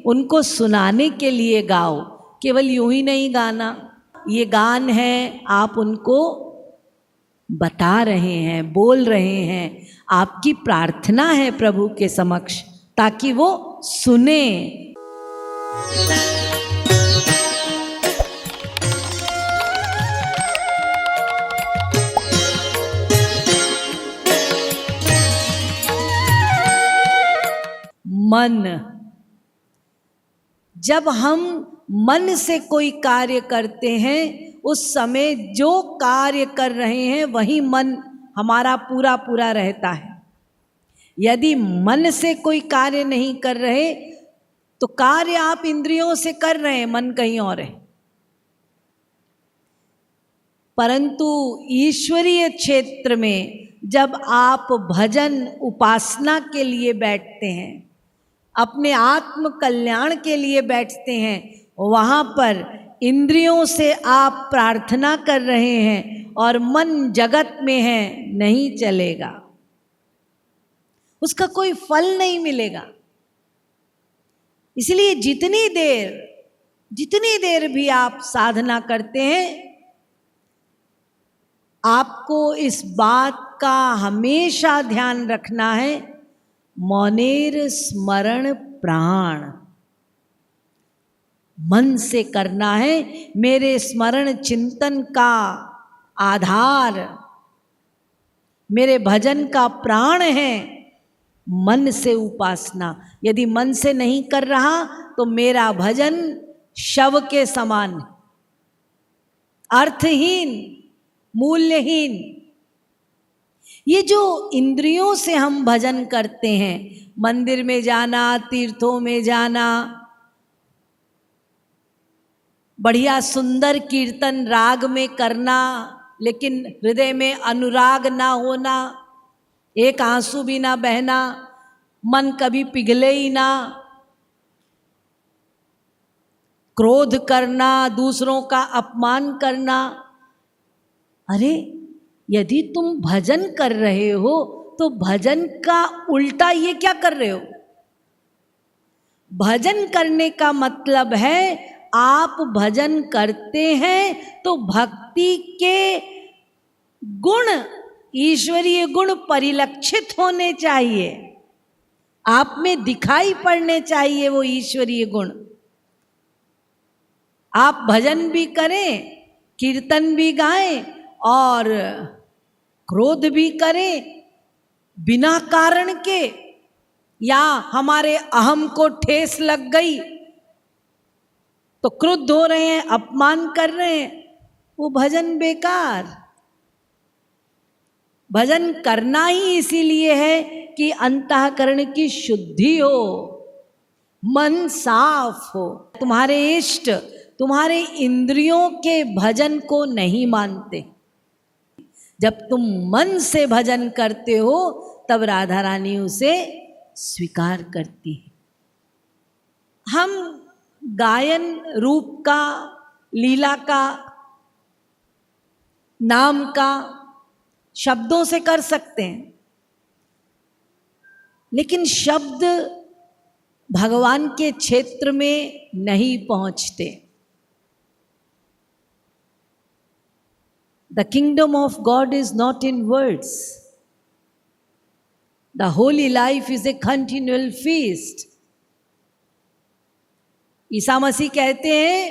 उनको सुनाने के लिए गाओ, केवल यूं ही नहीं गाना। ये गान है, आप उनको बता रहे हैं, बोल रहे हैं, आपकी प्रार्थना है प्रभु के समक्ष ताकि वो सुने। मन, जब हम मन से कोई कार्य करते हैं, उस समय जो कार्य कर रहे हैं वही मन हमारा पूरा पूरा रहता है। यदि मन से कोई कार्य नहीं कर रहे तो कार्य आप इंद्रियों से कर रहे हैं, मन कहीं और है। परंतु ईश्वरीय क्षेत्र में जब आप भजन उपासना के लिए बैठते हैं, अपने आत्म कल्याण के लिए बैठते हैं, वहाँ पर इंद्रियों से आप प्रार्थना कर रहे हैं और मन जगत में है, नहीं चलेगा, उसका कोई फल नहीं मिलेगा। इसलिए जितनी देर भी आप साधना करते हैं, आपको इस बात का हमेशा ध्यान रखना है, मौनेर स्मरण प्राण, मन से करना है। मेरे स्मरण चिंतन का आधार, मेरे भजन का प्राण है मन से उपासना। यदि मन से नहीं कर रहा तो मेरा भजन शव के समान, अर्थहीन, मूल्यहीन। ये जो इंद्रियों से हम भजन करते हैं, मंदिर में जाना, तीर्थों में जाना, बढ़िया सुंदर कीर्तन राग में करना, लेकिन हृदय में अनुराग ना होना, एक आंसू भी ना बहना, मन कभी पिघले ही ना, क्रोध करना, दूसरों का अपमान करना। अरे यदि तुम भजन कर रहे हो तो भजन का उल्टा ये क्या कर रहे हो? भजन करने का मतलब है आप भजन करते हैं तो भक्ति के गुण, ईश्वरीय गुण परिलक्षित होने चाहिए, आप में दिखाई पड़ने चाहिए वो ईश्वरीय गुण। आप भजन भी करें, कीर्तन भी गाएं और क्रोध भी करें बिना कारण के, या हमारे अहम को ठेस लग गई तो क्रुद्ध हो रहे हैं, अपमान कर रहे हैं, वो भजन बेकार। भजन करना ही इसीलिए है कि अंतःकरण की शुद्धि हो, मन साफ हो। तुम्हारे इष्ट तुम्हारे इंद्रियों के भजन को नहीं मानते। जब तुम मन से भजन करते हो तब राधा रानी उसे स्वीकार करती है। हम गायन रूप का, लीला का, नाम का शब्दों से कर सकते हैं, लेकिन शब्द भगवान के क्षेत्र में नहीं पहुंचते। The kingdom of God is not in words. The holy life is a continual feast. Isa Masih कहते हैं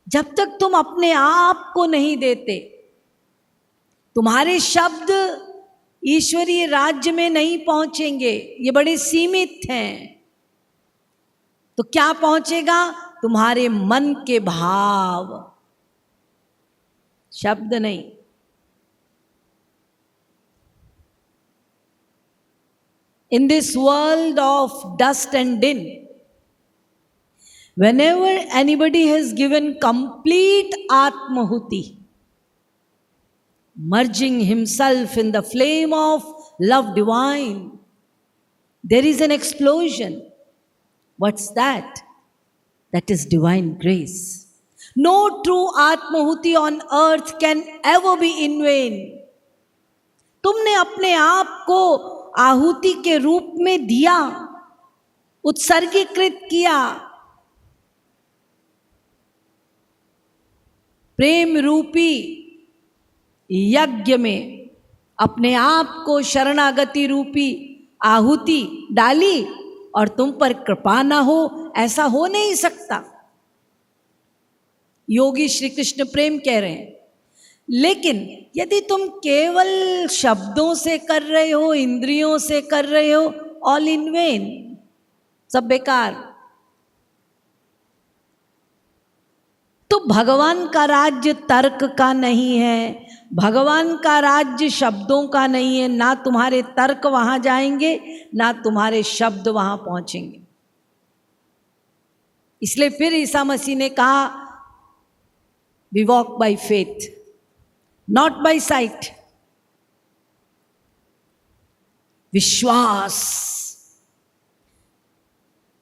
जब तक तुम अपने आप को नहीं देते, तुम्हारे शब्द ईश्वरीय राज्य में नहीं पहुंचेंगे, ये बड़े सीमित हैं। तो क्या पहुंचेगा? तुम्हारे मन के भाव, शब्द नहीं। In this world of dust and din, whenever anybody has given complete Atmahuti, merging himself in the flame of love divine, there is an explosion. What's that? That is divine grace. No true Atmahuti on earth can ever be in vain. तुमने अपने आप को आहुति के रूप में दिया, उत्सर्गीकृत किया। प्रेम रूपी यज्ञ में अपने आप को शरणागति रूपी आहुति डाली और तुम पर कृपा ना हो, ऐसा हो नहीं सकता। योगी श्री कृष्ण प्रेम कह रहे हैं। लेकिन यदि तुम केवल शब्दों से कर रहे हो, इंद्रियों से कर रहे हो, ऑल इन वेन, सब बेकार। तो भगवान का राज्य तर्क का नहीं है, भगवान का राज्य शब्दों का नहीं है। ना तुम्हारे तर्क वहां जाएंगे, ना तुम्हारे शब्द वहां पहुंचेंगे। इसलिए फिर ईसा मसीह ने कहा, we walk by faith not by sight. विश्वास,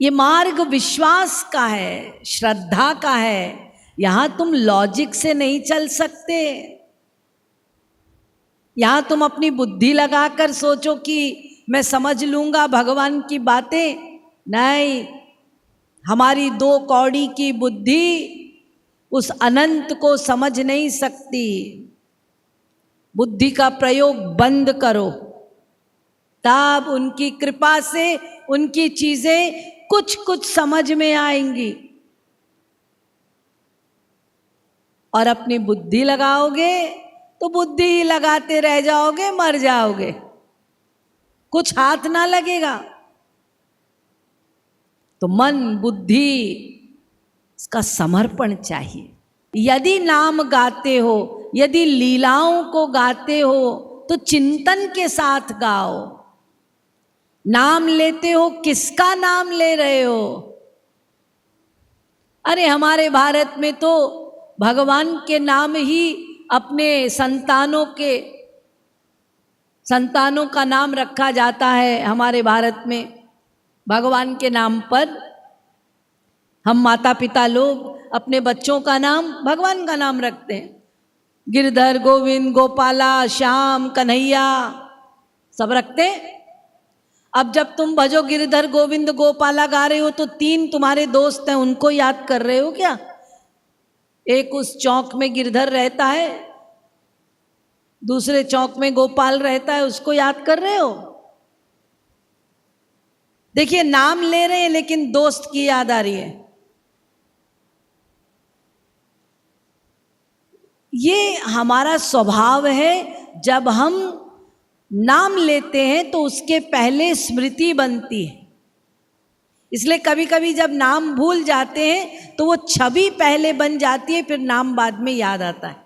ये मार्ग विश्वास का है, श्रद्धा का है। यहां तुम लॉजिक से नहीं चल सकते। यहां तुम अपनी बुद्धि लगाकर सोचो कि मैं समझ लूंगा भगवान की बातें। नहीं, हमारी 2 कौड़ी की बुद्धि उस अनंत को समझ नहीं सकती। बुद्धि का प्रयोग बंद करो, तब उनकी कृपा से उनकी चीजें कुछ कुछ समझ में आएंगी। और अपनी बुद्धि लगाओगे तो बुद्धि ही लगाते रह जाओगे, मर जाओगे, कुछ हाथ ना लगेगा। तो मन बुद्धि इसका समर्पण चाहिए। यदि नाम गाते हो, यदि लीलाओं को गाते हो, तो चिंतन के साथ गाओ। नाम लेते हो, किसका नाम ले रहे हो? अरे हमारे भारत में तो भगवान के नाम ही अपने संतानों का नाम रखा जाता है। हमारे भारत में भगवान के नाम पर हम माता पिता लोग अपने बच्चों का नाम भगवान का नाम रखते हैं। गिरधर, गोविंद, गोपाला, श्याम, कन्हैया सब रखते हैं। अब जब तुम भजो गिरधर गोविंद गोपाला गा रहे हो तो 3 तुम्हारे दोस्त हैं, उनको याद कर रहे हो क्या? एक उस चौक में गिरधर रहता है, दूसरे चौक में गोपाल रहता है, उसको याद कर रहे हो? देखिए, नाम ले रहे हैं लेकिन दोस्त की याद आ रही है। ये हमारा स्वभाव है। जब हम नाम लेते हैं तो उसके पहले स्मृति बनती है। इसलिए कभी कभी जब नाम भूल जाते हैं तो वो छवि पहले बन जाती है, फिर नाम बाद में याद आता है।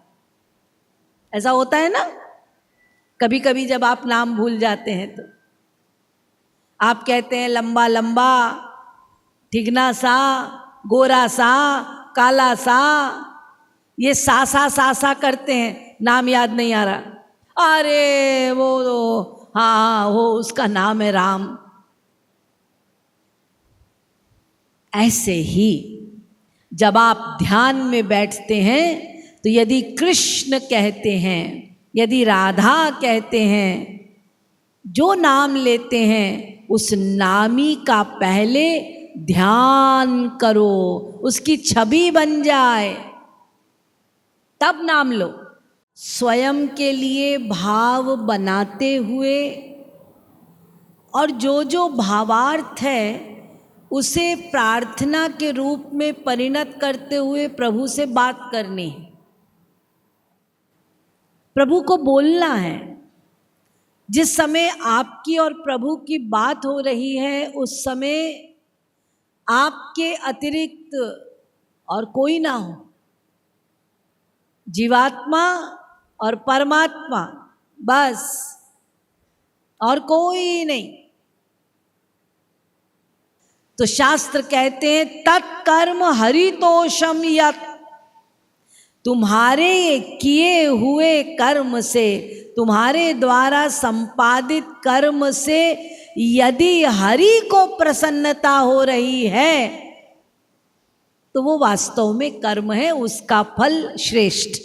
ऐसा होता है ना? कभी कभी जब आप नाम भूल जाते हैं तो आप कहते हैं लंबा लंबा, ठिगना सा, गोरा सा, काला सा, ये सा करते हैं, नाम याद नहीं आ रहा। अरे वो हाँ, वो उसका नाम है राम। ऐसे ही जब आप ध्यान में बैठते हैं तो यदि कृष्ण कहते हैं, यदि राधा कहते हैं, जो नाम लेते हैं उस नामी का पहले ध्यान करो, उसकी छवि बन जाए, तब नाम लो। स्वयं के लिए भाव बनाते हुए और जो भावार्थ है उसे प्रार्थना के रूप में परिणत करते हुए प्रभु से बात करनी है, प्रभु को बोलना है। जिस समय आपकी और प्रभु की बात हो रही है उस समय आपके अतिरिक्त और कोई ना हो, जीवात्मा और परमात्मा, बस, और कोई नहीं। तो शास्त्र कहते हैं तत्कर्म हरितोषम यत्, तुम्हारे किए हुए कर्म से, तुम्हारे द्वारा संपादित कर्म से यदि हरि को प्रसन्नता हो रही है तो वो वास्तव में कर्म है, उसका फल श्रेष्ठ।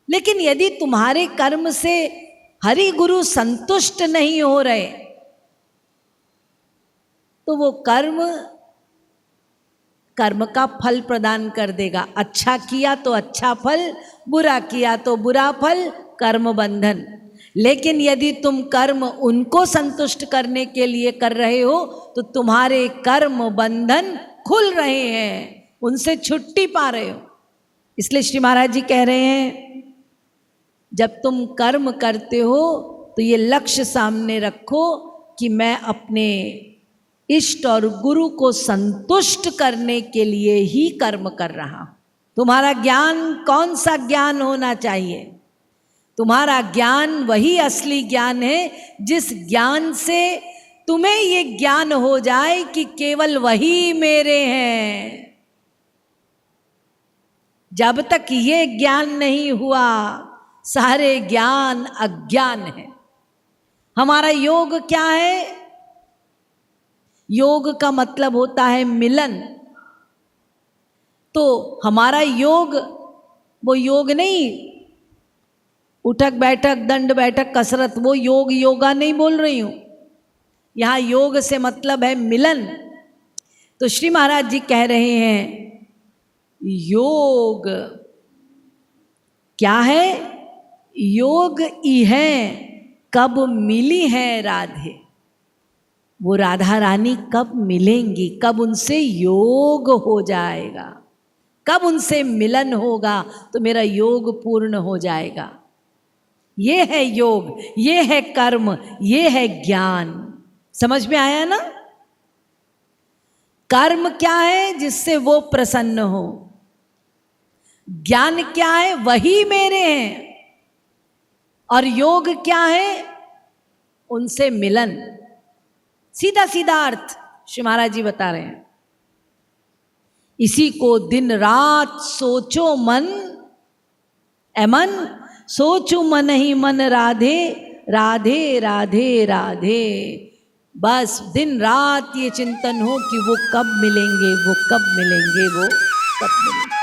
लेकिन यदि तुम्हारे कर्म से हरि गुरु संतुष्ट नहीं हो रहे, तो वो कर्म का फल प्रदान कर देगा। अच्छा किया तो अच्छा फल, बुरा किया तो बुरा फल, कर्म बंधन। लेकिन यदि तुम कर्म उनको संतुष्ट करने के लिए कर रहे हो तो तुम्हारे कर्म बंधन खुल रहे हैं, उनसे छुट्टी पा रहे हो। इसलिए श्री महाराज जी कह रहे हैं, जब तुम कर्म करते हो तो ये लक्ष्य सामने रखो कि मैं अपने इष्ट और गुरु को संतुष्ट करने के लिए ही कर्म कर रहा हूं। तुम्हारा ज्ञान कौन सा ज्ञान होना चाहिए? तुम्हारा ज्ञान वही असली ज्ञान है जिस ज्ञान से तुम्हें ये ज्ञान हो जाए कि केवल वही मेरे हैं। जब तक ये ज्ञान नहीं हुआ, सारे ज्ञान अज्ञान है। हमारा योग क्या है? योग का मतलब होता है मिलन। तो हमारा योग वो योग नहीं, उठक बैठक दंड बैठक कसरत, वो योग योगा नहीं बोल रही हूं। यहां योग से मतलब है मिलन। तो श्री महाराज जी कह रहे हैं, योग क्या है? योग इह कब मिली है राधे। वो राधा रानी कब मिलेंगी, कब उनसे योग हो जाएगा, कब उनसे मिलन होगा तो मेरा योग पूर्ण हो जाएगा। ये है योग, ये है कर्म, ये है ज्ञान। समझ में आया ना? कर्म क्या है? जिससे वो प्रसन्न हो। ज्ञान क्या है? वही मेरे हैं। और योग क्या है? उनसे मिलन। सीधा सीधा अर्थ श्री महाराज जी बता रहे हैं। इसी को दिन रात सोचो मन, ए मन सोचो मन ही मन राधे राधे राधे राधे। बस दिन रात ये चिंतन हो कि वो कब मिलेंगे, वो कब मिलेंगे, वो कब मिलेंगे।